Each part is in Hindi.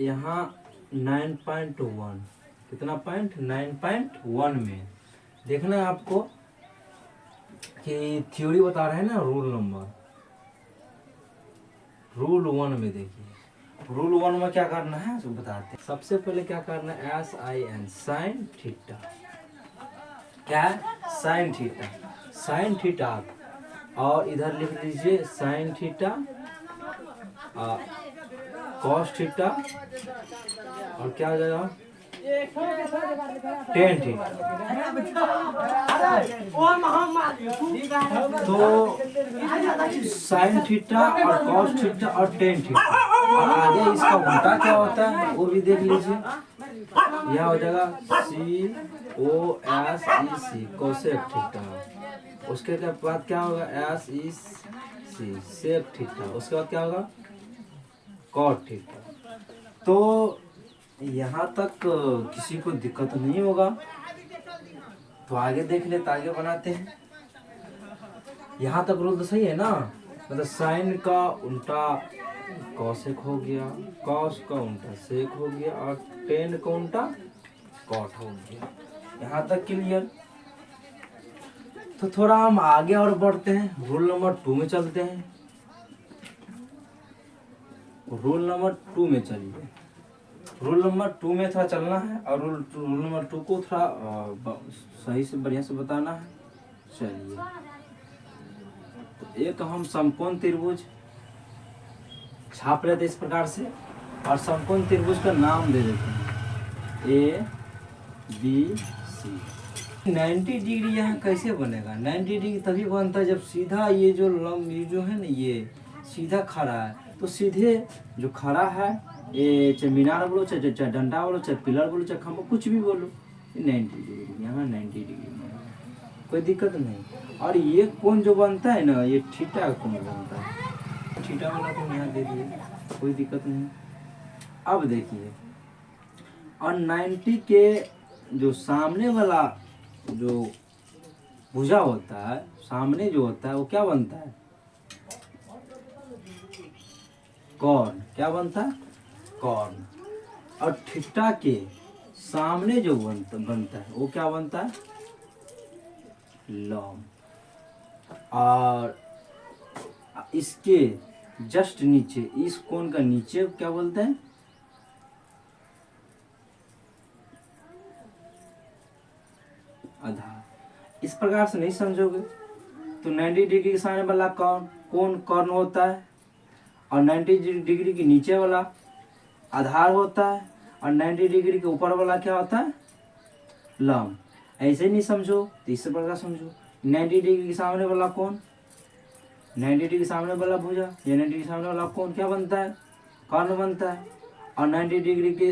यहाँ 9.1 कितना पॉइंट 9.1 में देखना है आपको कि थ्योरी बता रहे हैं ना रूल 1 में देखिए रूल 1 में क्या करना है तो बताते हैं। सबसे पहले क्या करना है SIN साइन थीटा क्या है साइन थीटा और इधर लिख लीजिए साइन थीटा कॉस थीटा और क्या हो जाएगा टेन थीटा। तो साइन थीटा और कॉस थीटा और टेन थीटा और आगे इसका उल्टा क्या होता है वो भी देख लीजिए। यह हो जाएगा COSEC कोसेक थीटा। उसके बाद क्या होगा SEC सेक थीटा। उसके बाद क्या होगा कॉट थीटा। तो यहाँ तक किसी को दिक्कत नहीं होगा तो आगे देख लेते आगे बनाते हैं। यहाँ तक रूल तो सही है ना। मतलब साइन का उल्टा कॉसेक हो गया कॉस का उल्टा सेक हो गया और टेन का उल्टा कॉट हो गया। यहाँ तक क्लियर। तो थोड़ा हम आगे और बढ़ते हैं रूल नंबर 2 में चलते हैं। रूल नंबर 2 में चलिए। रूल नंबर 2 में थोड़ा चलना है और रूल नंबर 2 को थोड़ा सही से बढ़िया से बताना है। चलिए तो एक हम समकोण त्रिभुज छाप लेते इस प्रकार से और समकोण त्रिभुज का नाम दे देते हैं ABC। 90 डिग्री यहाँ कैसे बनेगा 90 डिग्री तभी बनता है जब सीधा ये जो लंब ये जो है ना ये सीधा खड़ा है। तो सीधे जो खड़ा है ये चाहे मीनार बोलो चाहे डंडा बोलो चाहे पिलर बोलो चाहे खंभा कुछ भी बोलो 90 डिग्री यहाँ 90 डिग्री कोई दिक्कत नहीं। और ये कोण जो बनता है ना ये थीटा का कोण बनता है। थीटा वाला कोण यहाँ दे दिए कोई दिक्कत नहीं। अब देखिए और 90 के जो सामने वाला जो भुजा होता है सामने जो होता है वो क्या बनता है कॉर्न। क्या बनता है कॉर्न। और थीटा के सामने जो बनता है वो क्या बनता है लॉन्ग। और इसके जस्ट नीचे इस कोण का नीचे क्या बोलते हैं आधार। इस प्रकार से नहीं समझोगे तो 90 डिग्री के सामने वाला कोण कर्ण होता है और 90 डिग्री के नीचे वाला आधार होता है और 90 डिग्री के ऊपर वाला क्या होता है लंब। ऐसे नहीं समझो तो इस प्रकार समझो 90 डिग्री के सामने वाला कोण 90 डिग्री के सामने वाला भुजा या 90 डिग्री के सामने वाला कोण क्या बनता है कर्ण बनता है। और 90 डिग्री के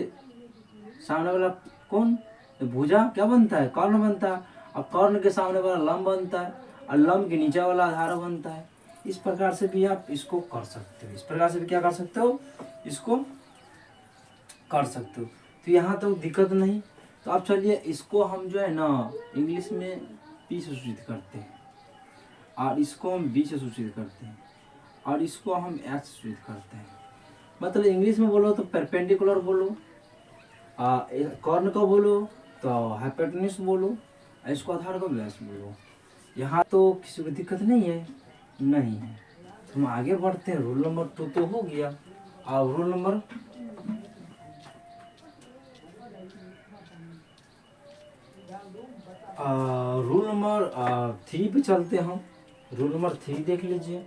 सामने वाला कोण भुजा क्या बनता है कर्ण बनता है। और कर्ण के सामने वाला लंब बनता है और लंब के नीचे वाला आधार बनता है। इस प्रकार से भी आप इसको कर सकते हो। इस प्रकार से भी क्या कर सकते हो इसको कर सकते हो। तो यहाँ तो दिक्कत नहीं। तो अब चलिए इसको हम जो है ना इंग्लिश में P से सूचित करते हैं और इसको हम B से सूचित करते हैं और इसको हम H से सूचित करते हैं। मतलब इंग्लिश में बोलो तो परपेंडिकुलर बोलो कर्ण को बोलो तो हाइपोटेन्यूज बोलो इसको आधार को व्यास बोलो। यहाँ तो किसी को दिक्कत नहीं है तो हम आगे बढ़ते हैं। रूल नंबर 2 तो हो गया और रूल नंबर रूल नंबर 3 पे चलते हैं हम। रूल नंबर 3 देख लीजिए।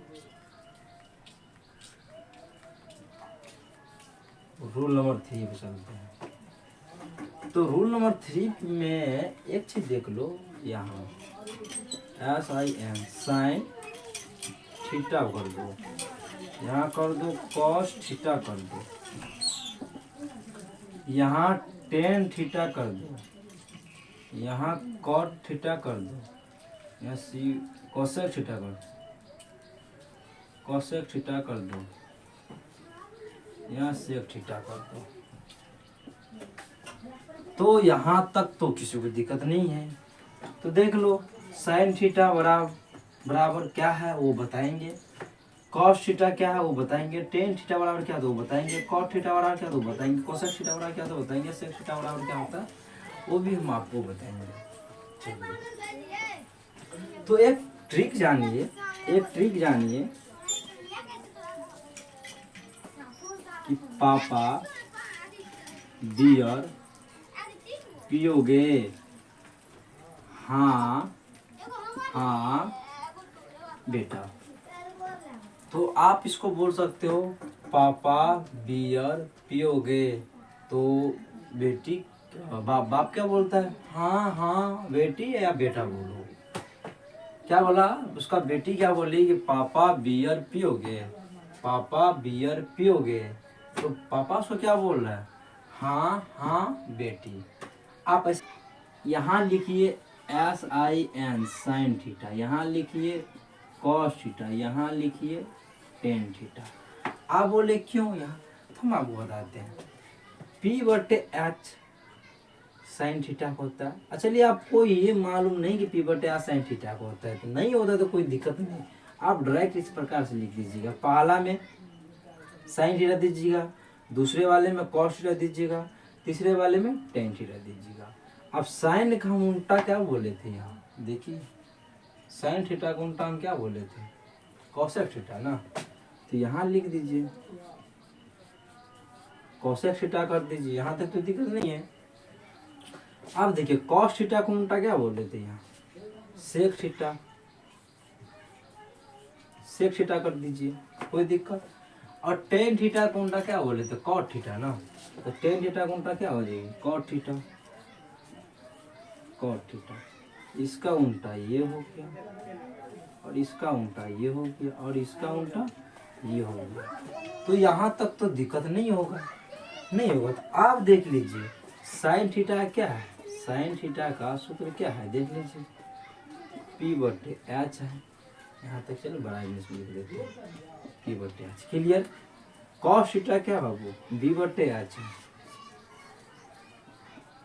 रूल नंबर 3 पे चलते हैं। तो रूल नंबर 3 में एक चीज देख लो यहाँ SIN साइन थीटा कर दो यहाँ कर दो कॉस थीटा कर दो यहाँ टेन थीटा कर दो यहाँ कॉट थीटा कर दो यहाँ कोसेक थीटा कर दो यहाँ सेक थीटा कर दो। तो यहाँ तक तो किसी को दिक्कत नहीं है। तो देख लो साइन थीटा बराबर क्या है वो बताएंगे कॉस थीटा क्या है वो बताएंगे, टेन थीटा बराबर क्या तो वो बताएंगे, कॉट थीटा बराबर क्या तो बताएंगे, कोसेक थीटा बराबर क्या तो बताएंगे, सेक थीटा बराबर क्या होता है वो भी हम आपको बताएंगे। चलिए तो एक ट्रिक जानिए, एक ट्रिक जानिए कि पापा बियर पियोगे, हाँ हाँ बेटा। तो आप इसको बोल सकते हो पापा बियर पियोगे, तो बेटी बाप क्या बोलता है, हाँ हाँ बेटी या बेटा बोलो। क्या बोला उसका बेटी, क्या बोली कि पापा बियर पियोगे, पापा बियर पियोगे, तो पापा उसको क्या बोल रहा है, हाँ हाँ बेटी। आप यहाँ लिखिए sin साइन थीटा, यहाँ लिखिए कॉस थीटा, यहाँ लिखिए टेन थीटा। आप बोले क्यों यहाँ, तो हम आपको बताते हैं P/H साइन थीटा को होता है। चलिए आपको ये मालूम नहीं कि P/H साइन थीटा को होता है, तो नहीं होता तो कोई दिक्कत नहीं, आप डायरेक्ट इस प्रकार से लिख दीजिएगा, पहला में साइन थीटा दीजिएगा, दूसरे वाले में कॉस थीटा दीजिएगा, तीसरे वाले में टेन थीटा दीजिएगा। अब साइन का हम उल्टा क्या बोले थे, यहाँ देखिए साइन थीटा का उल्टा हम क्या बोले थे, कोसेक थीटा ना, तो यहाँ लिख दीजिए कोसेक थीटा कर दीजिए, यहाँ तक तो दिक्कत नहीं है। अब देखिए कॉस थीटा को उल्टा क्या बोले थे, यहाँ सेक थीटा, सेक थीटा कर दीजिए, कोई दिक्कत। और टेन थीटा को उल्टा क्या बोले थे, कॉट थीटा ना, तो टेन थीटा को उल्टा क्या हो जाएगी, कॉट थीटा, कॉट थीटा। इसका उल्टा ये हो गया, और इसका उल्टा ये हो गया, और इसका उल्टा ये हो गया। तो यहाँ तक तो दिक्कत नहीं होगा, नहीं होगा। तो आप देख लीजिए साइन थीटा क्या है, साइन थीटा का सूत्र क्या है देख लीजिए, P/H है, यहाँ तक चलो बड़ा इंग्लिश में लिख देते हैं P/H, क्लियर। कॉस थीटा क्या बाबू, B/H है,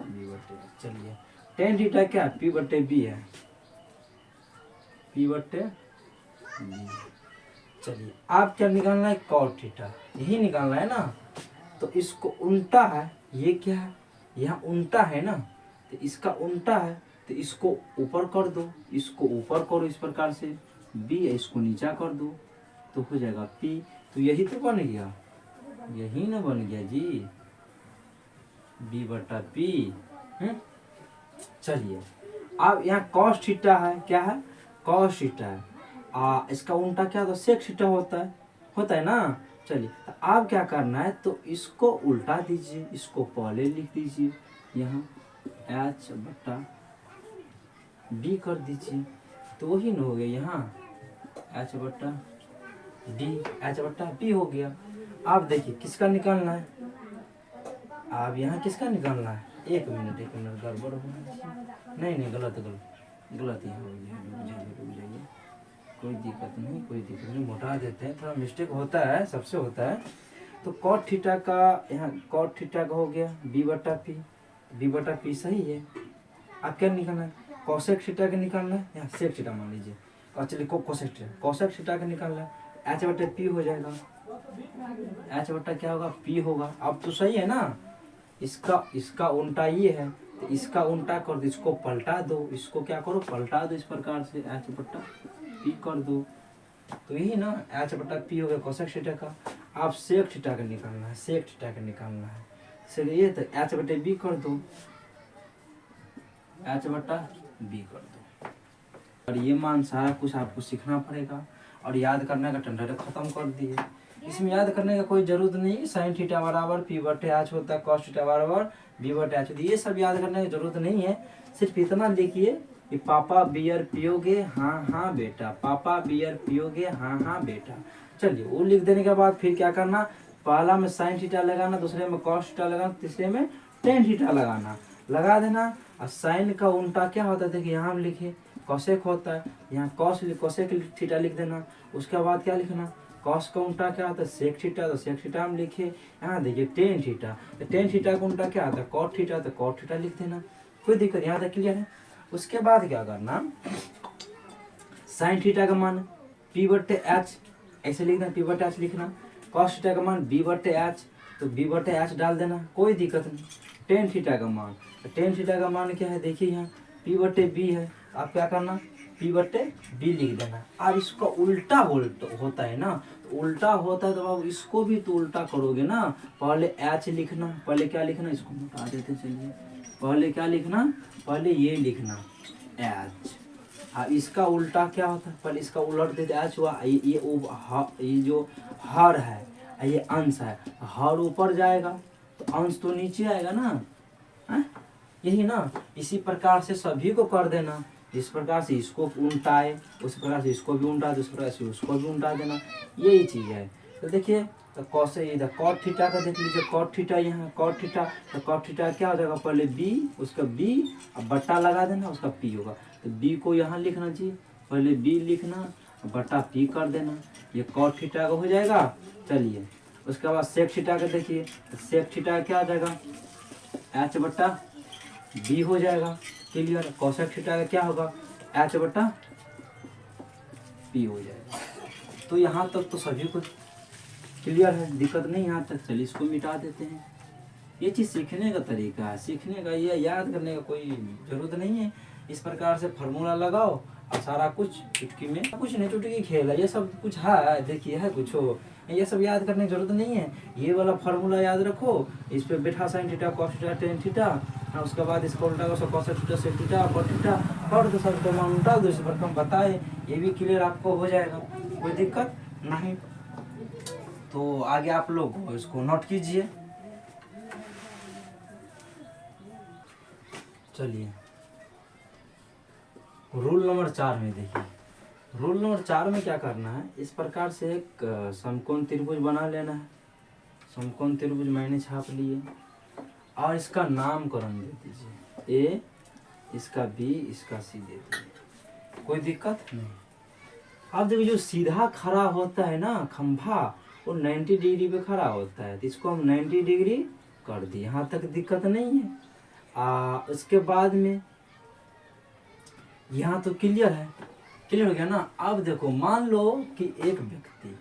B/H। चलिए टेन थीटा क्या P/B है, P/B। चलिए आप क्या निकालना है, कॉट थीटा, यही निकालना है ना। तो इसको उल्टा है, ये क्या है, यहाँ उल्टा है ना, तो इसका उल्टा है, तो इसको ऊपर कर दो, इसको ऊपर करो इस प्रकार से, B इसको नीचा कर दो, तो हो जाएगा P। तो यही तो बन गया, यही ना बन गया जी, B/P। चलिए अब यहाँ कॉस थीटा है, क्या है कॉस थीटा है, इसका उल्टा क्या होता है, सेक थीटा होता है ना। चलिए तो आप क्या करना है, तो इसको उल्टा दीजिए, इसको पहले लिख दीजिए, यहाँ H/B कर दीजिए, तो वही ना हो गया, यहाँ H/B हो गया। आप देखिए किसका निकालना है, आप यहाँ किसका निकालना है, एक मिनट गड़बड़ हो, नहीं गलत यहाँ हो गया, रुक जाइए, कोई दिक्कत नहीं, मोटा देते हैं, थोड़ा मिस्टेक होता है, सबसे होता है। तो कॉट थीटा का, यहाँ कॉट थीटा का हो गया B/P सही है। अब क्या निकालना है, कोसेक थीटा का निकालना है, यहाँ सेक थीटा मान लीजिए, और चलिए कोसेक थीटा का निकालना है, H/P हो जाएगा, H/ क्या होगा, P होगा। अब तो सही है ना, इसका उल्टा ये है, तो इसका उल्टा कर दो, इसको पलटा दो, इसको क्या करो पलटा दो, इस प्रकार से H/P कर दो, तो यही ना H/P हो गया कोसेक थीटा का। आप सेक थीटा का निकालना है, सेक थीटा का निकालना है, चलिए तो H/B कर दो, H/B कर दो। और ये मान सारा कुछ आपको सीखना पड़ेगा, और याद करने का टंडा खत्म कर दिए, इसमें याद करने का कोई जरूरत नहीं। साइन थीटा बराबर P/H होता है, कॉस थीटा बराबर B/H होता है, ये सब याद करने की जरूरत नहीं है। सिर्फ इतना लिखिए कि पापा बियर पियोगे, हाँ हाँ बेटा, पापा बियर पियोगे, हाँ हाँ बेटा। चलिए वो लिख देने के बाद फिर क्या करना, पहला में साइन थीटा लगाना, दूसरे में कॉस थीटा लगाना, तीसरे में टेन थीटा लगा देना। और साइन का उल्टा क्या होता है, देखिए यहाँ हम लिखे कोसेक होता है, यहाँ कोसेक थीटा लिख देना। उसके बाद क्या लिखना, कॉस का उल्टा क्या आता है, सेक थीटा, तो सेक थीटा हम लिखे। यहाँ देखिए टेन थीटा, तो टेन थीटा का उल्टा क्या आता है, कॉट थीटा, तो कॉट थीटा लिख देना, कोई दिक्कत, यहाँ तक क्लियर है। उसके बाद क्या करना, साइन थीटा का मान P/H ऐसे लिखना, पी बटे एच लिखना। कॉस थीटा का मान बी बटे एच, तो बी बटे एच डाल देना, कोई दिक्कत नहीं। टेन थीटा का मान, तो टेन थीटा का मान क्या है देखिए यहाँ पी बटे बी है, आप क्या करना पी बटे बी लिख देना। अब इसका उल्टा होता है ना, तो उल्टा होता है तो अब इसको भी तो उल्टा करोगे ना। पहले एच लिखना, पहले क्या लिखना, इसको मिटा देते चलिए। पहले क्या लिखना, पहले ये लिखना एच। अब इसका उल्टा क्या होता है, पहले इसका उलट देते एच हुआ, ये जो हर है ये अंश है, हर ऊपर जाएगा तो अंश तो नीचे आएगा ना, है? यही ना। इसी प्रकार से सभी को कर देना, जिस प्रकार से इसको उल्टाए उस प्रकार से इसको भी उल्टा दे, उस प्रकार से उसको भी उल्टा देना, यही चीज़ है। तो देखिए तो कॉस इधर कॉट थीटा का देख लीजिए, कॉट थीटा यहाँ कॉट थीटा, तो कॉट थीटा क्या हो जाएगा, पहले बी उसका बी अब बट्टा लगा देना, उसका पी होगा। तो बी को यहाँ लिखना जी, पहले बी लिखना बट्टा पी कर देना, ये कॉट थीटा का हो जाएगा। चलिए उसके बाद सेक थीटा का देखिए, तो सेक थीटा क्या आ जाएगा, एच बट्टा बी हो जाएगा। क्लियर। कोसेक थीटा का क्या होगा, एच बट्टा पी हो जाएगा। तो यहाँ तक तो सभी को क्लियर है, दिक्कत नहीं यहाँ तक। चलिए इसको मिटा देते हैं। ये चीज़ सीखने का तरीका है, सीखने का, ये याद करने का कोई जरूरत नहीं है। इस प्रकार से फार्मूला लगाओ और सारा कुछ चुटकी में, कुछ नहीं चुटकी खेल है, ये सब कुछ है देखिए, है कुछ हो, ये सब याद करने की जरूरत नहीं है। ये वाला फार्मूला याद रखो, इस पे बेटा sine theta cos theta tan theta, और उसके बाद इसको उल्टा cos theta sec theta cot theta, और तो सब तो मान उल्टा दो, इस पर हम बताए, ये भी क्लियर आपको हो जाएगा, कोई दिक्कत नहीं। तो आगे आप लोग इसको नोट कीजिए। चलिए रूल नंबर 4 में देखिए, रूल नंबर 4 में क्या करना है, इस प्रकार से एक समकोण त्रिभुज बना लेना है। समकोण त्रिभुज मैंने छाप लिए और इसका नामकरण दे दीजिए, ए इसका बी इसका सी दे दीजिए, कोई दिक्कत नहीं। अब देखिए जो सीधा खड़ा होता है ना खंभा, वो 90 डिग्री पे खड़ा होता है, तो इसको हम 90 डिग्री कर दिए, यहाँ तक दिक्कत नहीं है। उसके बाद में यहाँ तो क्लियर है, क्लियर हो गया ना। अब देखो मान लो कि एक व्यक्ति,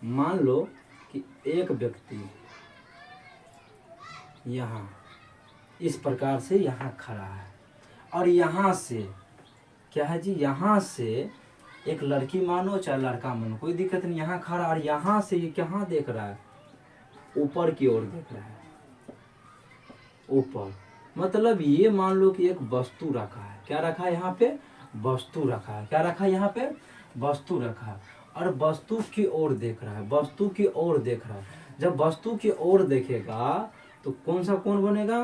मान लो कि एक व्यक्ति यहाँ इस प्रकार से यहाँ खड़ा है, और यहाँ से क्या है जी, यहाँ से एक लड़की मानो चाहे लड़का मानो, कोई दिक्कत नहीं, यहाँ खड़ा, और यहाँ से ये कहाँ देख रहा है, ऊपर की ओर देख रहा है, ऊपर। मतलब ये मान लो कि एक वस्तु रखा है, क्या रखा है यहाँ पे, वस्तु रखा है, क्या रखा है यहाँ पे, वस्तु रखा है, और वस्तु की ओर देख रहा है, वस्तु की ओर देख रहा है। जब वस्तु की ओर देखेगा तो कौन सा कोण बनेगा,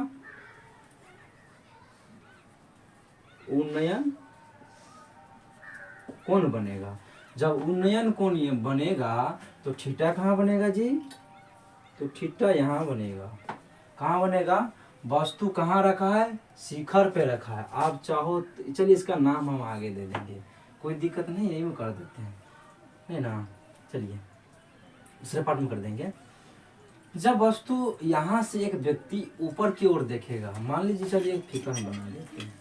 उन्नयन कोण बनेगा। जब उन्नयन कोण ये बनेगा तो थीटा कहाँ बनेगा जी, तो थीटा यहाँ बनेगा, कहाँ बनेगा, वस्तु कहाँ रखा है, शिखर पे रखा है। आप चाहो चलिए इसका नाम हम आगे दे देंगे, कोई दिक्कत नहीं, यही में कर देते हैं, नहीं ना। चलिए दूसरे पार्ट में कर देंगे। जब वस्तु यहाँ से एक व्यक्ति ऊपर की ओर देखेगा, मान लीजिए, चलिए एक फिगर हम बना लेते हैं,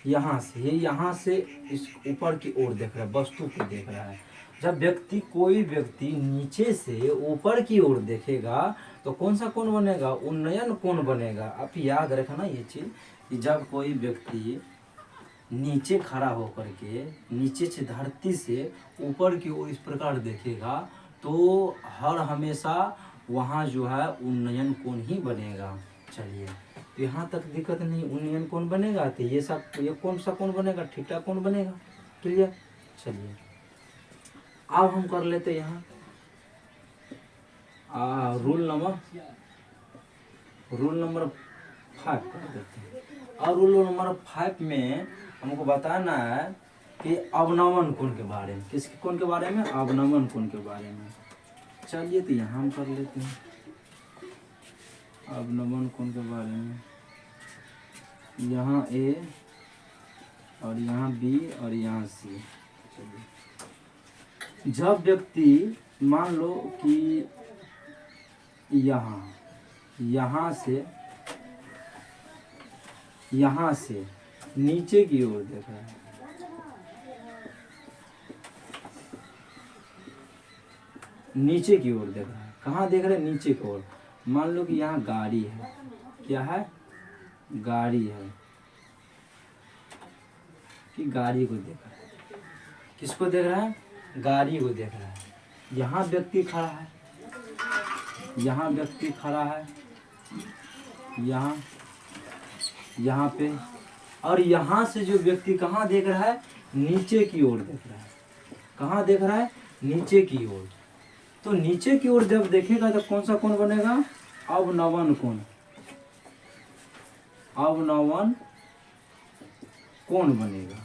यहाँ से, ये यहाँ से इस ऊपर की ओर देख रहा है, वस्तु को देख रहा है। जब व्यक्ति, कोई व्यक्ति नीचे से ऊपर की ओर देखेगा तो कौन सा कोण बनेगा, उन्नयन कोण बनेगा। आप याद रखना ये चीज कि जब कोई व्यक्ति नीचे खड़ा होकर के नीचे से धरती से ऊपर की ओर इस प्रकार देखेगा तो हर हमेशा वहाँ जो है उन्नयन कोण ही बनेगा। चलिए तो यहाँ तक दिक्कत नहीं, उन्नयन कोण बनेगा, तो ये सब, ये कौन सा कोण बनेगा, थीटा कोण बनेगा। क्लियर। चलिए अब हम कर लेते यहाँ रूल नंबर 5 कर देते हैं। और रूल नंबर 5 में हमको बताना है कि अवनमन कोण के बारे में, किसके कोण के बारे में, अवनमन कोण के बारे में। चलिए तो यहाँ हम कर लेते हैं अवनमन कोण के बारे में। यहाँ ए और यहाँ बी और यहाँ सी। चलिए जब व्यक्ति मान लो कि यहाँ से नीचे की ओर देख रहा है, नीचे की ओर देख रहा है। कहाँ देख रहा है? नीचे की ओर। मान लो कि यहाँ गाड़ी है, क्या है? गाड़ी है, कि गाड़ी को देख रहा है। किसको देख रहा है? गाड़ी को देख रहा है। यहाँ व्यक्ति खड़ा है, यहाँ व्यक्ति खड़ा है, यहाँ पे। और यहाँ से जो व्यक्ति कहाँ देख रहा है? नीचे की ओर देख रहा है। कहाँ देख रहा है? नीचे की ओर। तो नीचे की ओर जब देखेगा तो कौन सा कोण बनेगा? अवनवन कोण। अवनवन कोण बनेगा।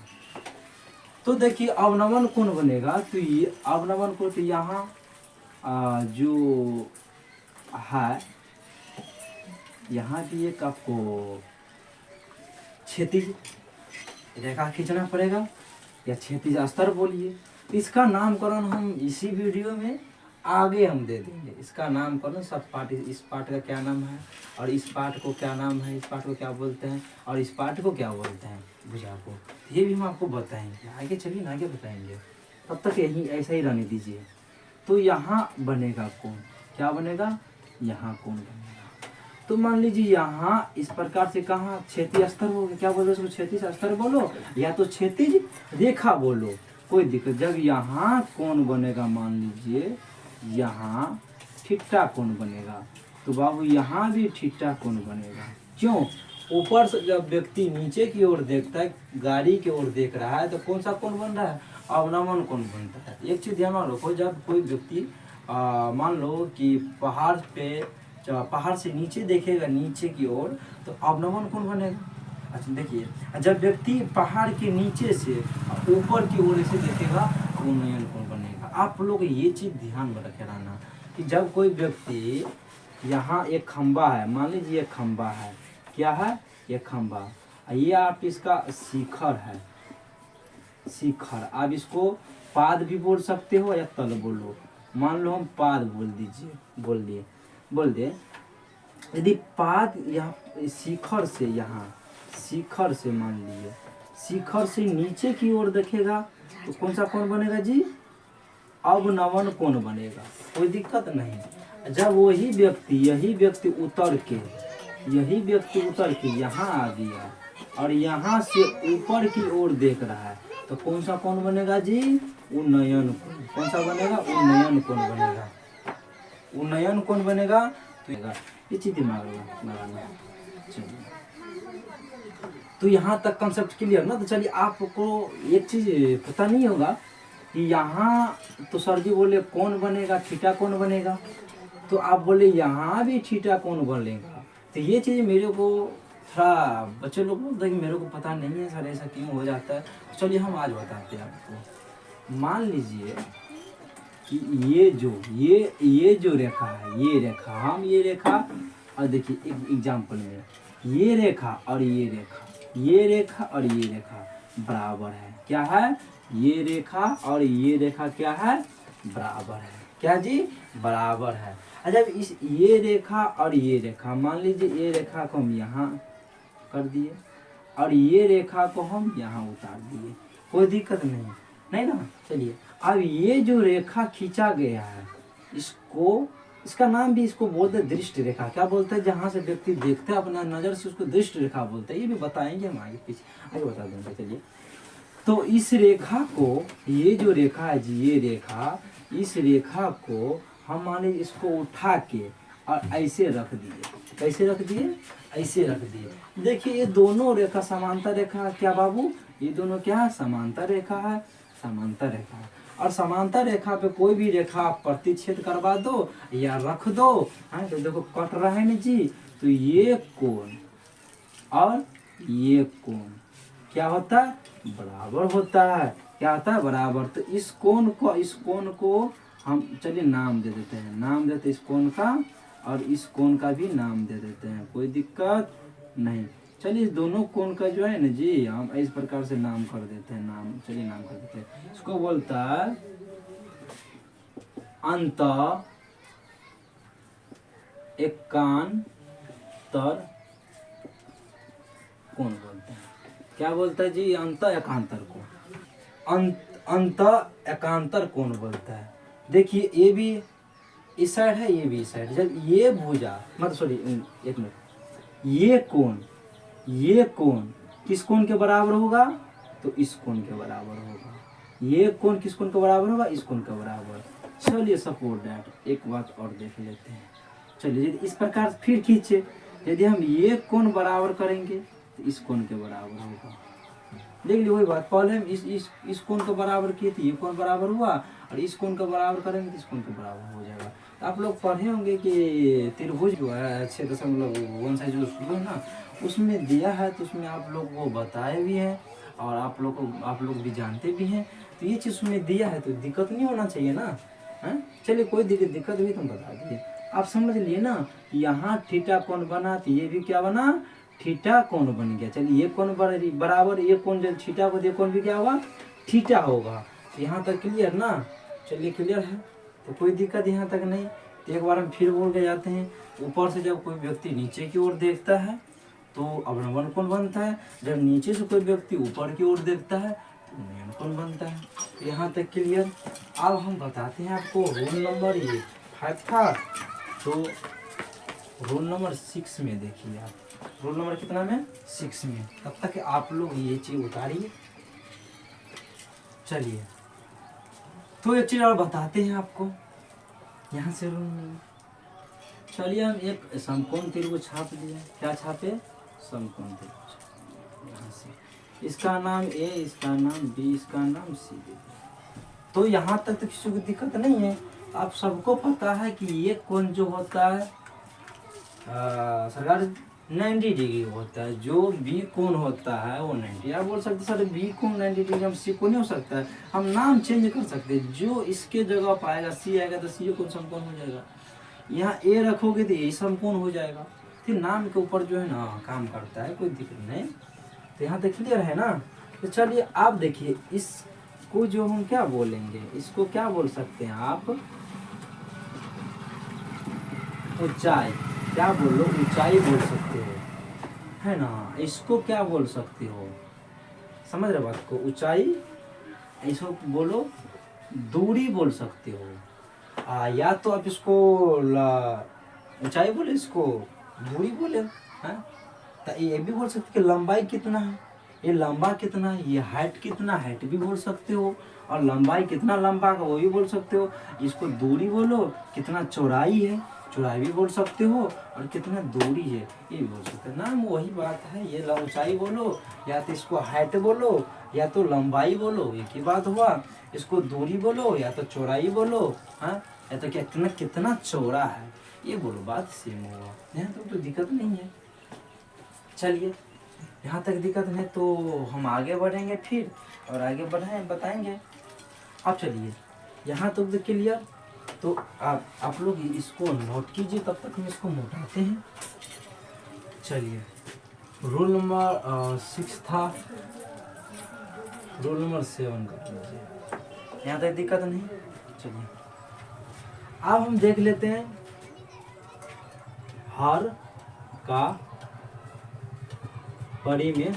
तो देखिए अवनवन कोण बनेगा, तो ये अवनवन कोण, तो यहाँ जो है, यहाँ की एक आपको क्षैतिज रेखा खींचना पड़ेगा, या क्षैतिज स्तर बोलिए। इसका नामकरण हम इसी वीडियो में आगे हम दे देंगे। इसका नामकरण सब पार्ट, इस पार्ट का क्या नाम है, और इस पार्ट को क्या नाम है, इस पार्ट को क्या बोलते हैं, और इस पार्ट को क्या बोलते हैं, भुजा को, ये भी हम आपको बताएंगे। आगे चलिए ना, आगे बताएंगे। तब तक यही ऐसा ही रहने दीजिए। तो यहाँ बनेगा कोण, क्या बनेगा? यहाँ कोण बनेगा। तो मान लीजिए यहाँ इस प्रकार से, कहाँ क्षैतिज स्तर होगा, क्या बोलो उसको? क्षैतिज स्तर बोलो, या तो क्षैतिज रेखा बोलो, कोई दिक्कत। जब यहाँ कोण बनेगा, मान लीजिए यहाँ ठीठा कोण बनेगा, तो बाबू यहाँ भी ठीठा कोण बनेगा। क्यों? ऊपर से जब व्यक्ति नीचे की ओर देखता है, गाड़ी की ओर देख रहा है, तो कौन सा कोण बन रहा है? अवनमन कोण बनता है। एक चीज ध्यान रखो, जब कोई व्यक्ति मान लो कि पहाड़ पे, पहाड़ से नीचे देखेगा, नीचे की ओर, तो अवनमन कोण बनेगा। अच्छा देखिए, जब व्यक्ति पहाड़ के नीचे से ऊपर की ओर से देखेगा, तो उन्नयन कोण बनेगा। आप लोग ये चीज ध्यान में रखे रहना कि जब कोई व्यक्ति, यहाँ एक खंबा है, मान लीजिए एक खंबा है, क्या है? एक खंबा, ये आप इसका शिखर है, शिखर। आप इसको पाद भी बोल सकते हो या तल बोलो। मान लो हम पाद बोल दीजिए, बोल दे। यदि पाद यहाँ शिखर से, यहाँ शिखर से मान लीजिए, शिखर से नीचे की ओर देखेगा, तो कौन सा कोण बनेगा जी? अवनवन कोण बनेगा। कोई दिक्कत नहीं। जब वही व्यक्ति, यही व्यक्ति उतर के यहाँ आ गया और यहाँ से ऊपर की ओर देख रहा है, तो कौन सा कोण बनेगा जी? उन्नयन कोण। कौन सा बनेगा? उन्नयन कोण बनेगा। उन्नयन कोण बनेगा। तो ये चीज दिमाग लगाना। चलिए, तो यहाँ तक कंसेप्ट क्लियर ना? तो चलिए, आपको एक चीज पता नहीं होगा कि यहाँ तो सर जी बोले कौन बनेगा? ठीठा कोण बनेगा। तो आप बोले यहाँ भी ठीठा कोण बनेगा। तो ये चीज़ मेरे को थोड़ा बच्चे लोग बोलते हैं कि मेरे को पता नहीं है सर, ऐसा क्यों हो जाता है। तो चलिए हम आज बताते हैं आपको। मान लीजिए कि ये जो रेखा है, ये रेखा, हम ये रेखा, और देखिए एक एग्जाम्पल में, ये रेखा और ये रेखा, ये रेखा और ये रेखा बराबर है। क्या है? ये रेखा और ये रेखा क्या है? बराबर है। क्या जी? बराबर है। जब इस ये रेखा और ये रेखा, मान लीजिए ये रेखा को हम यहाँ कर दिए और ये रेखा को हम यहाँ उतार दिए, कोई दिक्कत नहीं ना? चलिए, अब ये जो रेखा खींचा गया है, इसका नाम भी इसको बोलते हैं दृष्टि रेखा। क्या बोलते हैं? जहाँ से व्यक्ति देखता है अपना नजर से, उसको दृष्टि रेखा बोलते हैं। ये भी बताएंगे हम आगे पीछे, आगे बता देंगे। चलिए, तो इस रेखा को, ये जो रेखा है जी, ये रेखा, इस रेखा को हम माने इसको उठा के और ऐसे रख दिए। कैसे रख दिए? ऐसे रख दिए। देखिए, ये दोनों रेखा समांतर रेखा है। क्या बाबू? ये दोनों क्या है? समांतर रेखा है। समांतर रेखा है। और समांतर रेखा पे कोई भी रेखा आप प्रतिच्छेद करवा दो या रख दो, हाँ, तो देखो कट रहा है ना जी। तो ये कोण और ये कोण क्या होता है? बराबर होता है। क्या होता है? बराबर। तो इस कोण को हम चलिए नाम दे देते हैं, नाम देते इस कोण का, और इस कोण का भी नाम दे देते हैं, कोई दिक्कत नहीं। चलिए, इस दोनों कोण का जो है ना जी, हम इस प्रकार से नाम कर देते हैं। नाम, चलिए नाम कर देते हैं। इसको बोलता है अंत एकांतर कोण बोलते हैं। क्या बोलता है जी, अंत एकांतर कोण। अंत एकांतर कोण बोलता है। देखिए ये भी इस साइड है, ये भी इस साइड। जब ये भुजा मतलब सॉरी एक मिनट, ये कोण किस कोण के बराबर होगा, तो इस कोण के बराबर होगा। ये कोण किस कोण के बराबर होगा, इस कोण के बराबर। चलिए सपोज दैट एक बात और देख लेते हैं। चलिए यदि इस प्रकार फिर खींचे, यदि हम ये कोण बराबर करेंगे तो इस कोण के बराबर होगा। देख लीजिए वही बात, पहले हम इस कोण को बराबर किए थे, ये कोण बराबर हुआ, और इस कोण को बराबर करेंगे तो इस कोण के बराबर हो जाएगा। तो आप लोग पढ़े होंगे कि त्रिभुज जो है 6.1 साइज जो है ना, उसमें दिया है, तो उसमें आप लोग वो बताए भी हैं और आप लोग भी जानते भी हैं। तो ये चीज़ उसमें दिया है तो दिक्कत नहीं होना चाहिए ना, है। चलिए कोई दिक्कत हुई तुम बता दिए, आप समझ लिए ना। यहाँ थीटा कोण बना तो ये भी क्या बना, थीटा कोण बन गया। चलिए ये कोण बराबर ये कोण, जब थीटा को दे कोण भी क्या होगा, थीटा होगा। यहाँ तक क्लियर ना। चलिए क्लियर है, तो कोई दिक्कत यहाँ तक नहीं। तो एक बार हम फिर बोल के जाते हैं। ऊपर से जब कोई व्यक्ति नीचे की ओर देखता है तो अवनवन कोण बनता है, जब नीचे से कोई व्यक्ति ऊपर की ओर देखता है तो उन्नयन कोण बनता है। यहाँ तक क्लियर। अब हम बताते हैं आपको रूल नंबर ये 5 था, तो रोल नंबर 6 में देखिए आप, रोल नंबर कितना में, 6 में। तब तक आप लोग ये चीज उतारिए। चलिए तो एक चीज और बताते हैं आपको यहाँ से रोल नंबर। चलिए हम एक समकोण त्रिभुज छाप दिया। क्या छापे, समकोण त्रिभुज। यहाँ से इसका नाम ए, इसका नाम बी, इसका नाम सी। तो यहाँ तक तो किसी को दिक्कत नहीं है। आप सबको पता है कि ये कोण जो होता है सरकार 90 डिग्री होता है। जो बी कोण होता है वो 90। आप बोल सकते सर बी कोण 90 डिग्री, हम सी कोण नहीं हो सकता है। हम नाम चेंज कर सकते हैं, जो इसके जगह पाएगा सी आएगा तो सी कोण समकोण हो जाएगा। यहाँ ए रखोगे तो ए समकोण हो जाएगा। फिर नाम के ऊपर जो है ना काम करता है, कोई दिक्कत नहीं। तो यहाँ तक क्लियर है ना। तो चलिए आप देखिए, इसको जो हम क्या बोलेंगे, इसको क्या बोल सकते हैं आप, ऊंचाई। क्या बोलो, ऊंचाई बोल सकते हो, है ना। इसको क्या बोल सकते हो, समझ रहे बात को, ऊंचाई। इसको बोलो दूरी बोल सकते हो। या तो आप इसको ऊंचाई बोले, इसको दूरी बोले, हैं। तो ये भी बोल सकते कि लंबाई कितना है, ये लंबा कितना है, ये हाइट कितना, हाइट भी बोल सकते हो। और लंबाई कितना लंबा का वो भी बोल सकते हो। इसको दूरी बोलो, कितना चौड़ाई है, चौड़ाई भी बोल सकते हो। और कितना दूरी है ये भी बोल सकते हो। नाम वही बात है। ये ऊंचाई बोलो, या तो इसको हाइट बोलो, या तो लंबाई बोलो, एक ही बात हुआ। इसको दूरी बोलो या तो चौड़ाई बोलो, हाँ, या तो कितना कितना चौड़ा है ये बोलो, बात सेम हुआ। यहाँ तो दिक्कत नहीं है। चलिए यहाँ तक दिक्कत है तो हम आगे बढ़ेंगे फिर, और आगे बढ़ाएं बताएंगे। अब चलिए यहाँ तक तो क्लियर। तो आप लोग इसको नोट कीजिए, तब तक हम इसको मोटाते हैं। चलिए रोल नंबर 6 था, रोल नंबर 7 कर लीजिए। यहाँ तक दिक्कत नहीं। चलिए अब हम देख लेते हैं हर का परिमेय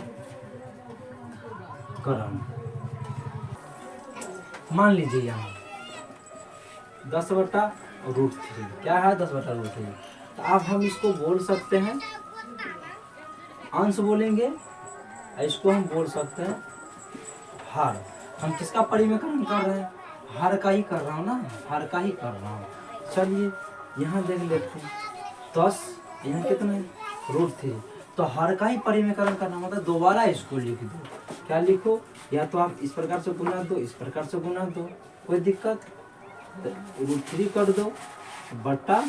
करण। मान लीजिए यहाँ 10/√3 क्या है, 10/√3। तो अब हम इसको बोल सकते हैं अंश बोलेंगे, इसको हम बोल सकते हैं हर। हम किसका परिमेयकरण कर रहे हैं, हर का ही कर रहा हूँ ना, हर का ही कर रहा हूँ। चलिए यहाँ देख लेते हैं 10, यहाँ कितना है √3। तो हर का ही परिमेयकरण करना मतलब दोबारा इसको लिख दो। क्या लिखो, या तो आप इस प्रकार से गुना दो, इस प्रकार से गुना दो, कोई दिक्कत। √3 कर दो बटा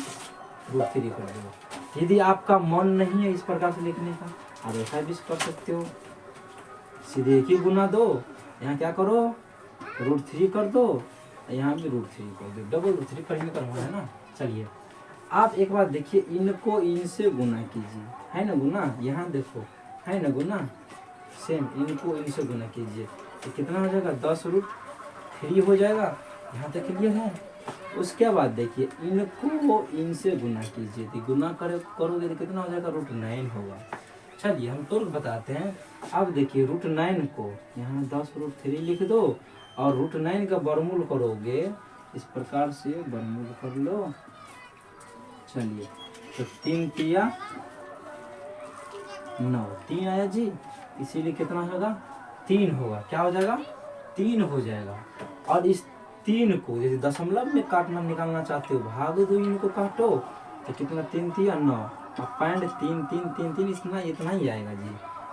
√3 कर दो। यदि आपका मन नहीं है इस प्रकार से लिखने का, आप ऐसा भी कर सकते हो, सीधे एक ही गुना दो। यहाँ क्या करो, √3 कर दो, यहाँ भी √3 कर दो, डबल √3 परिमेयकरण है ना। चलिए आप एक बार देखिए, इनको इनसे गुना कीजिए, है ना गुना, यहाँ देखो है ना गुना, सेम इनको इनसे गुना कीजिए तो कितना हो जाएगा, 10√3 हो जाएगा। यहाँ तक क्लियर है। उसके बाद देखिए इनको इनसे गुना कीजिए, तो गुना करोगे तो कितना हो जाएगा, √9 होगा। चलिए हम तुरंत बताते हैं। अब देखिए √9 को यहाँ 10√3 लिख दो और √9 का वर्गमूल करोगे, इस प्रकार से वर्गमूल कर लो। चलिए तो 3 तिया 9, 3 आया जी, इसीलिए कितना होगा 3 होगा। क्या हो जाएगा 3 हो जाएगा। और इस 3 को जैसे दशमलव में काटना निकालना चाहते हो, भाग दो, इनको काटो तो कितना 3 तिया 9 और पॉइंट 3 3 3 3, इतना ही आएगा जी,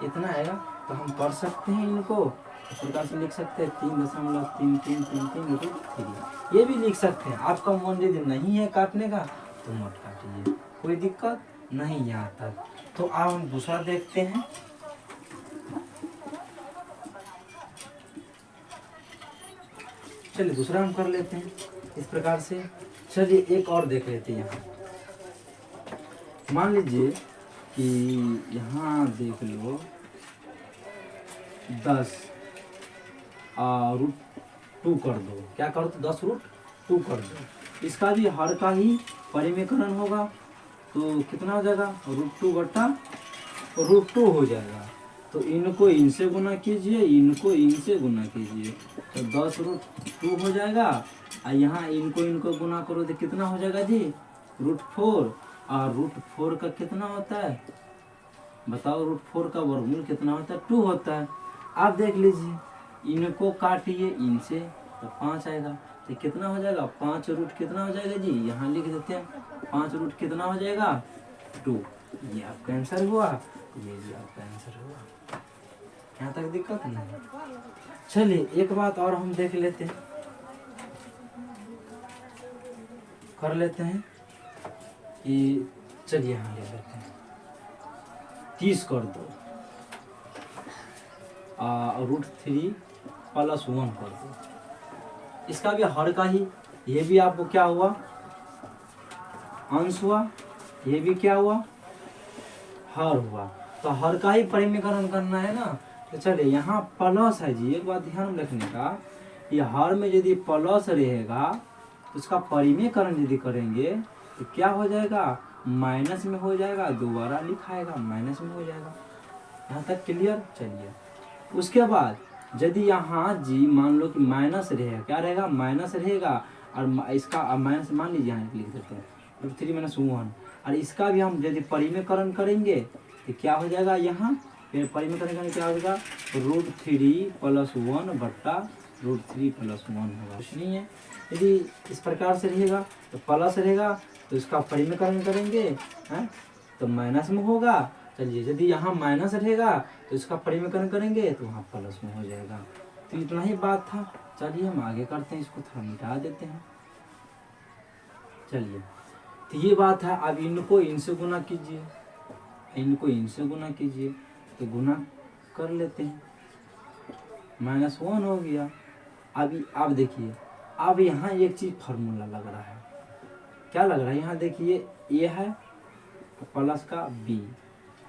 इतना आएगा। तो हम कर सकते हैं इनको इस प्रकार से लिख सकते हैं 3.3333 ये भी लिख सकते हैं। आपका मन यदि नहीं है काटने का तो मत काटिए, कोई दिक्कत नहीं यहाँ तक। तो अब हम दूसरा देखते हैं। चलिए दूसरा हम कर लेते हैं इस प्रकार से। चलिए एक और देख लेते हैं। यहाँ मान लीजिए कि यहाँ देख लो 10√2 कर दो। क्या कर दो 10√2 कर दो। इसका भी हर का ही परिमेयकरण होगा तो कितना हो जाएगा √2 हो जाएगा। तो इनको इनसे गुना कीजिए, इनको इनसे गुना कीजिए तो 10√2 हो जाएगा। और यहाँ इनको गुना करो तो कितना हो जाएगा जी √4। और √4 का कितना होता है बताओ, √4 का वर्गमूल कितना होता है 2 होता है। आप देख लीजिए, इनको काटिए इनसे तो 5 आएगा। तो कितना हो जाएगा 5 कितना हो जाएगा जी, यहाँ लिख देते हैं 5 कितना हो जाएगा 2। ये आपका आंसर हुआ, ये भी आपका आंसर हुआ। यहाँ तक दिक्कत नहीं। चलिए एक बात और हम देख लेते हैं, कर लेते हैं कि चलिए यहाँ ले लेते हैं 30 कर दो √3 + 1 कर दो। इसका भी हर का ही, ये भी आपको क्या हुआ अंश हुआ, ये भी क्या हुआ हर हुआ। तो हर का ही परिमेयकरण करना है ना। तो चलिए यहाँ प्लस है जी, एक बात ध्यान में रखने का, ये हर में यदि प्लस रहेगा तो उसका परिमेयकरण यदि करेंगे तो क्या हो जाएगा माइनस में हो जाएगा, दोबारा लिखाएगा माइनस में हो जाएगा। यहाँ तक क्लियर। चलिए उसके बाद यदि यहाँ जी मान लो कि माइनस रहेगा, क्या रहेगा माइनस रहेगा, और इसका माइनस मान लीजिए यहाँ लिख देते हैं √3 - 1। और इसका भी हम यदि परिमेयकरण करेंगे तो क्या हो जाएगा, यहाँ फिर परिमेयकरण करेंगे क्या हो जाएगा √3 + 1 बट्टा √3 + 1 होगा, कुछ नहीं है। यदि इस प्रकार से रहेगा तो प्लस रहेगा तो इसका परिमेयकरण करेंगे हैं तो माइनस में होगा। चलिए यदि यहाँ माइनस रहेगा तो इसका परिमेयकरण करेंगे तो वहाँ प्लस में हो जाएगा। तो इतना ही बात था। चलिए हम आगे करते हैं, इसको थोड़ा मिटा देते हैं। चलिए तो ये बात है। अब इनको इनसे गुना कीजिए, इनको इनसे गुना कीजिए तो गुना कर लेते हैं, -1 हो गया। अभी आप देखिए, अब यहाँ एक चीज फार्मूला लग रहा है, क्या लग रहा है यहाँ देखिए, ए है प्लस का बी,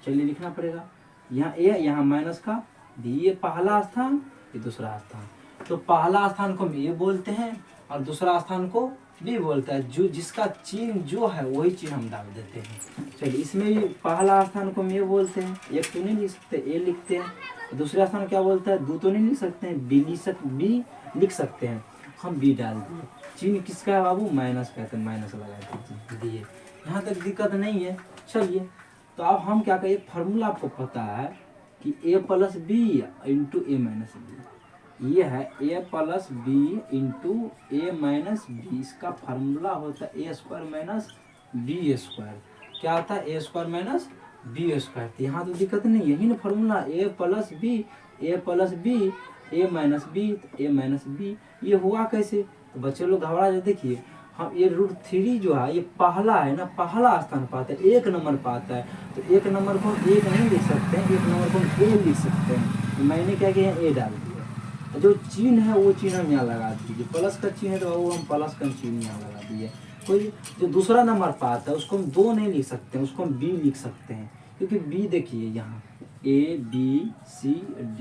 चलिए लिखना पड़ेगा यहाँ ए, यहाँ माइनस का बी। ये पहला स्थान, ये दूसरा स्थान। तो पहला स्थान को हम ए बोलते हैं और दूसरा स्थान को बी बोलता है। जो जिसका चिन्ह जो है वही चिन्ह हम डाल देते हैं। चलिए इसमें भी पहला स्थान को हम ए बोलते हैं, एक तो नहीं लिख सकते ए लिखते हैं। दूसरा स्थान क्या बोलता है, दो तो नहीं लिख सकते हैं, बी लिख सकते हैं। हम बी डाल दिए। चिन्ह किसका है बाबू, माइनस का है तो माइनस लगा दिए। यहाँ तक दिक्कत नहीं है। चलिए तो अब हम क्या करें, फार्मूला आपको पता है कि a + b × a - b, ये है a + b × a - b। इसका फार्मूला होता है a² - b²। क्या आता है a² - b²। तो यहाँ तो दिक्कत नहीं है, यही ना formula a + b a + b a - b a - b। ये हुआ कैसे, तो बच्चे लोग घबरा जाते। देखिए हम ये √3 जो है ये पहला है ना, पहला स्थान पाता है, 1 नंबर पाता है। तो 1 नंबर को 1 नहीं लिख सकते हैं, 1 नंबर को हम ए लिख सकते हैं। तो मैंने क्या किया ए डाल दिया। जो चिन्ह है वो चिन्ह हम यहाँ लगा दीजिए, प्लस का चिन्ह है तो वो हम प्लस का चिन्ह यहाँ लगा दिए। कोई जो दूसरा नंबर पाता है उसको हम 2 नहीं लिख सकते हैं, उसको हम बी लिख सकते हैं। क्योंकि बी देखिए यहाँ A B C D,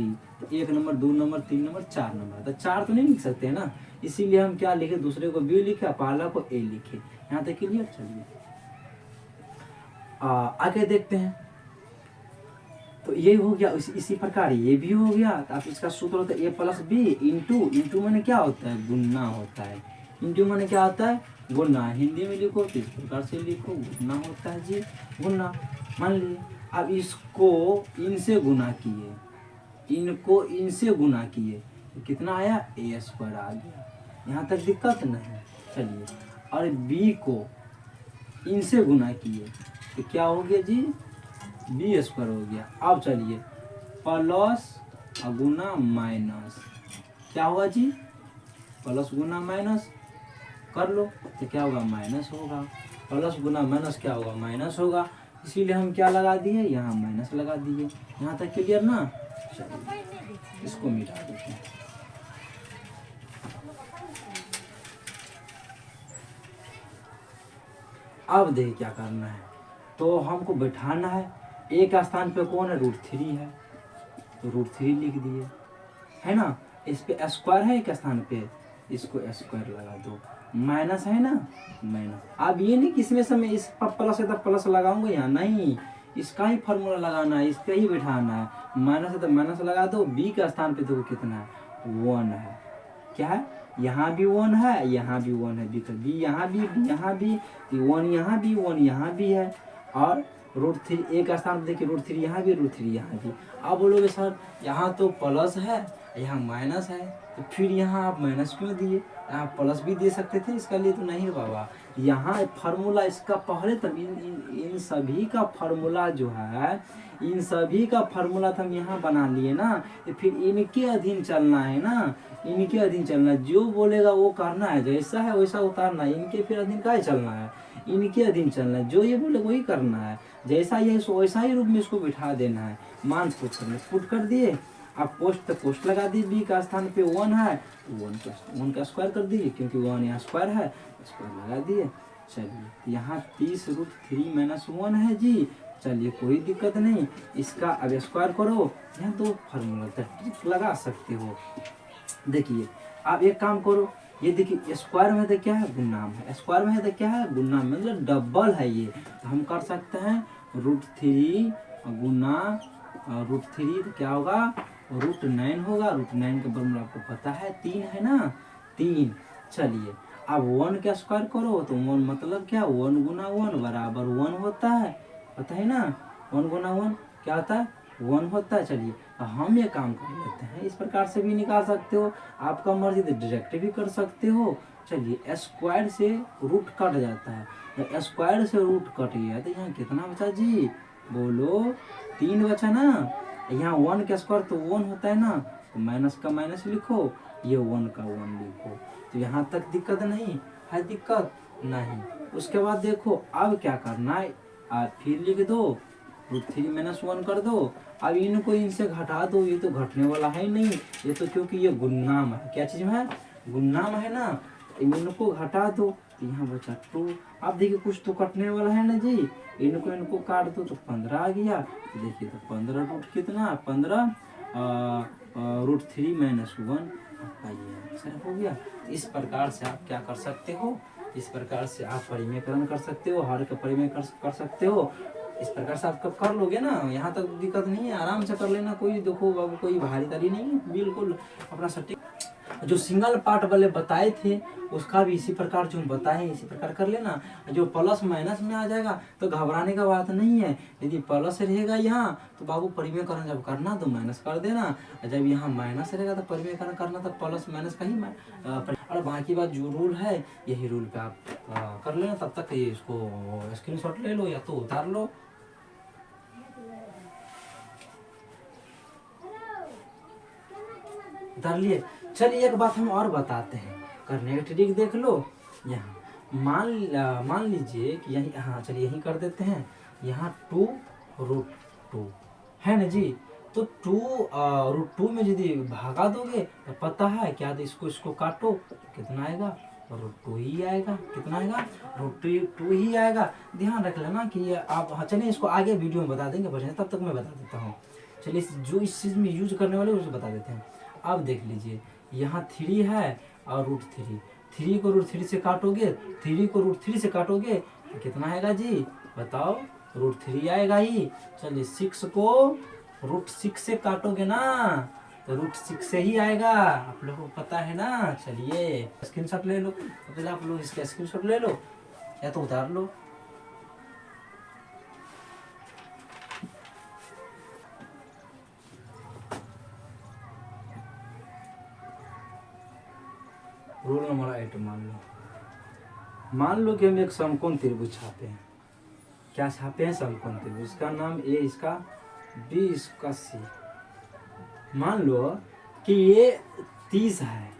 1 number 2 number 3 number 4 number, तो 4 तो नहीं लिख सकते हैं ना। इसीलिए हम क्या लिखे, दूसरे को बी लिखे, पहला को ए लिखे। यहाँ तक क्लियर। चलिए आगे देखते हैं। तो ये हो गया। इसी प्रकार ये भी हो गया। तो आप इसका सूत्र होता है a प्लस बी इंटू मैंने क्या होता है, गुन्ना होता है। इंटू मैंने क्या होता है, गुन्ना। हिंदी में लिखो तो इस प्रकार से लिखो, गुन्ना होता है जी, गुन्ना। मान लीजिए अब इसको इनसे गुना किए, इनको इनसे गुना किए तो कितना आया, a स्क्वायर आ गया। यहाँ तक दिक्कत नहीं। चलिए, और b को इनसे गुना किए तो क्या हो गया जी, बी स्क्वायर हो गया। अब चलिए प्लस गुना माइनस, क्या होगा जी, प्लस गुना माइनस कर लो तो क्या होगा, माइनस होगा। प्लस गुना माइनस क्या होगा, माइनस होगा। इसीलिए हम क्या लगा दिए, यहाँ माइनस लगा दिए। यहाँ तक क्लियर ना। चलिए इसको मिटा देते हैं। अब देखिए क्या करना है, तो हमको बैठाना है। ए का स्थान पे कौन है, √3 है, तो √3 लिख दिए, है ना। इस पे स्क्वायर है एक स्थान पे, इसको स्क्वायर लगा दो। माइनस है ना, माइनस। अब ये नहीं कि इसमें से मैं इस प्लस है तो प्लस लगाऊंगा यहाँ, नहीं, इसका ही फॉर्मूला लगाना है, इस पे ही बैठाना है। माइनस है तो माइनस लगा दो। बी का स्थान पे देखो कितना है, 1 है। क्या है, यहाँ भी 1 है, यहाँ भी 1 है। बी यहाँ भी, यहाँ भी 1, यहाँ भी 1, यहाँ भी है। और √3 एक स्थान पे देखिए, √3 यहाँ भी, √3 यहाँ भी। आप बोलोगे सर यहाँ तो प्लस है, यहाँ माइनस है, तो फिर यहाँ आप माइनस क्यों दिए, यहाँ प्लस भी दे सकते थे। इसका लिए तो नहीं बाबा, यहाँ फार्मूला इसका पहले तब इन सभी का फार्मूला जो है, इन सभी का फार्मूला तो हम यहाँ बना लिए ना, तो फिर इनके अधीन चलना है ना, इनके अधीन चलना है। जो बोलेगा वो करना है, जैसा है वैसा उतारना है। इनके फिर अधीन का चलना है, इनके अधीन चलना है। जो ये बोले वही करना है, जैसा ये वैसा ही रूप में इसको बिठा देना है। मान पुट कर दिए, आप पोस्ट लगा दी। बी का स्थान पे 1 है, 1 का स्क्वायर कर दीजिए, क्योंकि 1 यहाँ स्क्वायर है, स्क्वायर लगा दिए। चलिए यहाँ 30 √3 - 1 है जी। चलिए कोई दिक्कत नहीं, इसका अब स्क्वायर करो। यहाँ तो फार्मूला ट्रिक लगा सकते हो। देखिए आप एक काम करो, ये देखिए स्क्वायर में तो क्या है, गुणाम है। स्क्वायर में है तो क्या है, गुणाम, मतलब डबल है ये। तो हम कर सकते हैं √3 गुना √3 तो क्या होगा, √9 होगा। √9 का फॉर्मूला आपको पता है, 3 है ना, 3। चलिए अब 1 का स्क्वायर करो तो 1 मतलब क्या, 1 गुना 1 बराबर 1 होता है, पता है ना। 1 गुना 1 क्या होता है, 1 होता है। चलिए हम ये काम कर लेते हैं, इस प्रकार से भी निकाल सकते हो, आपका मर्जी, तो डायरेक्ट भी कर सकते हो। चलिए स्क्वायर से रूट कट जाता है, तो स्क्वायर से रूट कट गया तो यहाँ कितना बचा जी, बोलो, 3 बचा ना। यहाँ 1 का स्क्वायर तो 1 होता है ना, तो माइनस का माइनस लिखो, ये 1 का 1 लिखो। तो यहाँ तक दिक्कत नहीं है, दिक्कत नहीं। उसके बाद देखो अब क्या करना है, आप फिर लिख दो, √3 - 1 कर दो। अब इनको इनसे घटा दो, ये तो घटने वाला है नहीं, ये तो क्योंकि ये गुणनाम है। क्या चीज है, गुणनाम है ना, इनको घटा दो तो यहाँ बचा 2। अब देखिए कुछ तो कटने वाला है ना जी, इनको काट दो तो 15 आ गया। तो देखिए तो 15 रूट कितना, 15 √3 - 1 आपका ये आंसर हो गया। इस प्रकार से आप क्या कर सकते हो, इस प्रकार से आप परिमेयकरण कर सकते हो, हर का परिमेय कर सकते हो। इस प्रकार से आप कब कर लोगे ना, यहाँ तक दिक्कत नहीं है, आराम से कर लेना। कोई देखो बाबू कोई भारी तारी नहीं है, बिल्कुल अपना सटीक। जो सिंगल पार्ट वाले बताए थे उसका भी इसी प्रकार जो हम बताए इसी प्रकार कर लेना। जो प्लस माइनस में आ जाएगा तो घबराने का बात नहीं है। यदि प्लस रहेगा यहाँ तो बाबू परिमेयकरण जब करना तो माइनस कर देना, जब यहाँ माइनस रहेगा तो परिमेयकरण करना, तो प्लस माइनस का ही और बाकी बात जो रूल है यही रूल पे आप कर लेना। तब तक ये इसको स्क्रीनशॉट ले लो या तो उतार लो। उतार लिए। चलिए एक बात हम और बताते हैं, करने का ट्रिक देख लो। यहाँ मान लीजिए कि यही, हाँ चलिए यही कर देते हैं। यहाँ 2 √2 है ना जी, तो 2 √2 में यदि भागा दोगे तो पता है क्या, तो इसको काटो कितना आएगा, √2 ही आएगा। कितना आएगा, √2 ही आएगा। ध्यान रख लेना कि आप, हाँ चलिए इसको आगे वीडियो में बता देंगे बच्चे, तब तक मैं बता देता हूँ। चलिए जो इस चीज़ में यूज करने वाले उसको बता देते हैं। अब देख लीजिए यहाँ 3 है और √3, 3 को √3 से काटोगे, 3 को √3 से काटोगे तो कितना आएगा जी, बताओ, √3 आएगा ही। चलिए 6 को √6 से काटोगे ना तो √6 से ही आएगा, आप लोगों को पता है ना। चलिए स्क्रीनशॉट ले लो, तो पहले आप लोग इसका स्क्रीनशॉट ले लो या तो उतार लो। रूल नंबर 8 मान लो कि हम एक समकोण त्रिभुज छापे हैं। क्या छापे हैं? समकोण त्रिभुज। इसका नाम ए, इसका बी, इसका सी। मान लो कि ये 30 है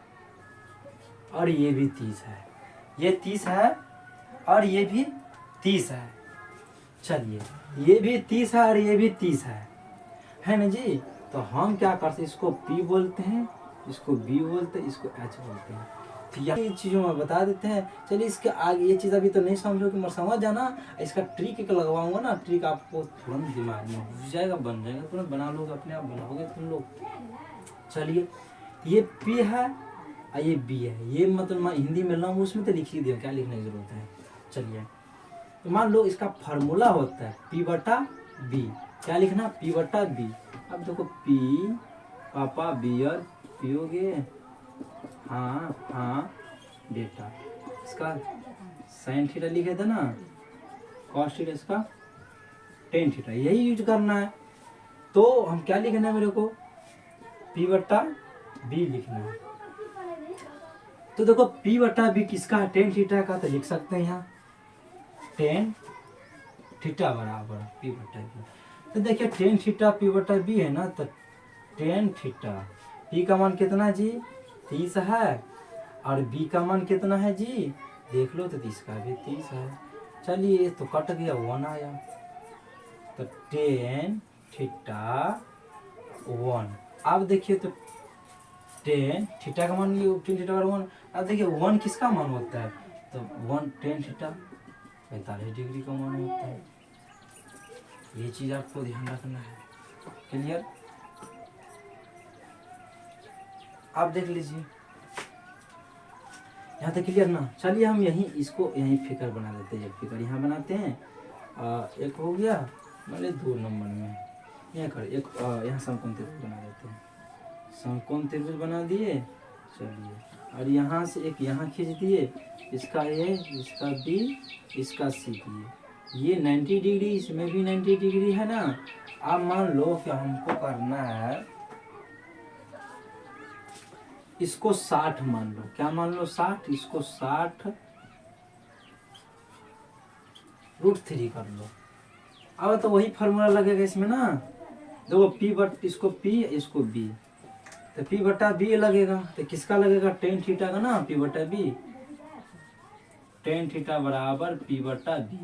और ये भी 30 है, ये 30 है और ये भी 30 है। चलिए ये भी 30 है और ये भी 30 है ना जी। तो हम क्या करते हैं, इसको P बोलते हैं, इसको B बोलते हैं, इसको H बोलते हैं। तो ये चीज़ों में बता देते हैं। चलिए इसके आगे ये चीज़ अभी तो नहीं समझोगे, मगर समझ जाना। इसका ट्रिक एक लगवाऊंगा ना, ट्रिक आपको तुरंत दिमाग में घुस जाएगा, बन जाएगा, तुरंत बना लोगे, अपने आप बनाओगे तुम लोग। चलिए ये P है और ये B है। ये मतलब मैं हिंदी में लाऊँ उसमें तो लिख ही दिया, क्या लिखने की जरूरत है। चलिए तो मान लो इसका फार्मूला होता है P/B। क्या लिखना? P/B। अब देखो P पापा बियर पियोगे, हाँ बेटा। इसका sin थीटा लिखे थे ना, cos थीटा, इसका tan थीटा, यही यूज करना है। तो हम क्या लिखना है मेरे को? P/B लिखना है। तो देखो P/B किसका है? tan थीटा का। तो लिख सकते हैं यहाँ tan थीटा बराबर P/B। तो देखिए tan थीटा P/B है ना, तो tan थीटा P का मान कितना जी? 30 है और B का मान कितना है जी? देख लो, तो 30 का भी 30 है। चलिए तो कट गया, 1 आया। तो tan थीटा 1। अब देखिए तो tan थीटा का मान tan थीटा बराबर 1। अब देखिए 1 किसका मान होता है? तो 1 tan थीटा 45 डिग्री का मान होता है। ये चीज आपको ध्यान रखना है। क्लियर? आप देख लीजिए यहाँ तक क्लियर ना। चलिए हम इसको यहीं फिगर बना देते हैं। जब फिगर यहाँ बनाते हैं, एक हो गया, मतलब 2 नंबर में यहाँ कर एक यहाँ समकोण त्रिभुज बना देते हैं। समकोण त्रिभुज बना दिए। चलिए और यहाँ से एक यहाँ खींच दिए, इसका A, इसका B, इसका C दिए। ये 90 डिग्री, इसमें भी 90 डिग्री है ना। अब मान लो कि हमको करना है इसको 60 मान लो। क्या मान लो? 60। इसको 60 √3 कर लो। अब तो वही फार्मूला लगेगा इसमें ना। देखो इसको P, इसको B, तो P/B लगेगा। तो किसका लगेगा? tan थीटा का ना, P/B। tan थीटा बराबर P/B।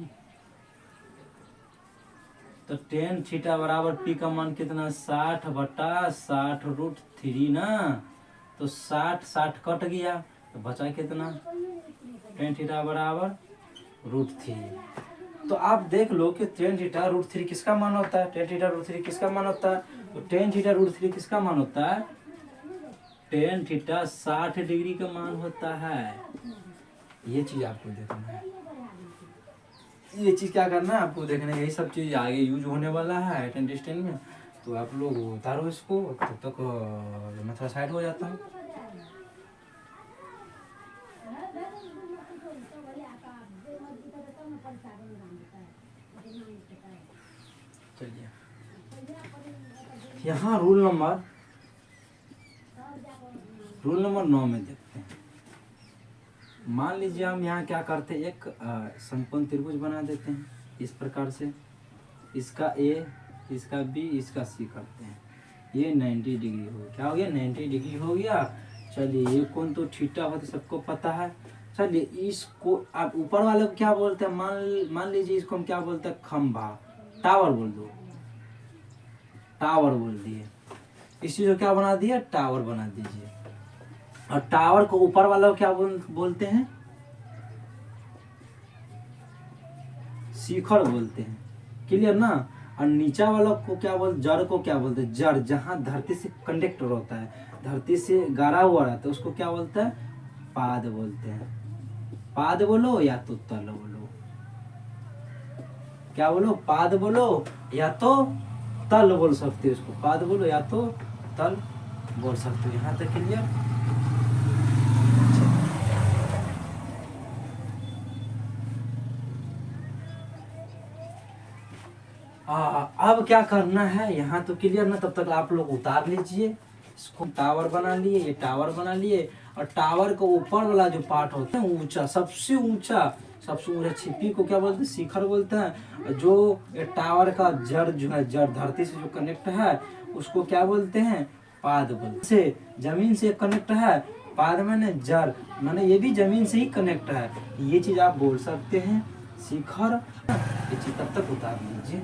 तो tan थीटा बराबर P का मान कितना? 60/60 √3 ना। तो 60 कट गया, तो बचा कितना? tan थीटा बराबर √3। तो आप देख लो कि tan थीटा √3 किसका मान होता है? tan थीटा √3 किसका मान होता है? तो tan थीटा √3 किसका मान होता है? tan थीटा 60 डिग्री का मान होता है। ये चीज आपको देखना है। ये चीज क्या करना है आपको देखना है। यही सब चीज आगे यूज होने वाला है अटेंड डिस्टेंस में। तो आप लोग उतारो इसको, तब तक मैं थोड़ा साइड हो जाता हूँ। चलिए यहाँ रूल नंबर 9 में देखते हैं। मान लीजिए हम यहाँ क्या करते हैं, एक समकोण त्रिभुज बना देते हैं इस प्रकार से। इसका A, इसका B, इसका C करते हैं। ये 90 डिग्री हो गया। क्या हो गया? 90 डिग्री हो गया। चलिए ये कोण तो थीटा होता है, सबको पता है। चलिए इसको आप ऊपर वाले को क्या बोलते हैं? मान लीजिए इसको हम क्या बोलते हैं? खंभा, टावर बोल दो, टावर बोल दिए। इस चीज को क्या बना दिया? टावर बना दीजिए। और टावर को ऊपर वाला को क्या बोलते हैं? शिखर बोलते हैं। क्लियर ना? और नीचा वाला को क्या बोलते? जड़ को क्या बोलते हैं? जड़, जहां धरती से कंडक्टर होता है, धरती से गाड़ा हुआ रहता है, उसको क्या बोलते हैं? पाद बोलते हैं। पाद बोलो या तो तल बोलो। क्या बोलो? पाद बोलो या तो तल बोल सकते हो, इसको पाद बोलो या तो तल बोल सकते हो। यहाँ तक क्लियर। अब क्या करना है, यहाँ तो क्लियर ना, तब तक आप लोग उतार लीजिए इसको। टावर बना लिए, ये टावर बना लिए, और टावर का ऊपर वाला जो पार्ट होता है ऊंचा, सबसे ऊंचा छिपी को क्या बोलते हैं, शिखर बोलते हैं। जो ये टावर का जड़ जो है, जड़ धरती से जो कनेक्ट है उसको क्या बोलते हैं, पाद बोलते हैं। से जमीन से कनेक्ट है, पाद मैंने जड़, मैंने ये भी जमीन से ही कनेक्ट है, ये चीज आप बोल सकते हैं शिखर। ये चीज तब तक उतार लीजिए।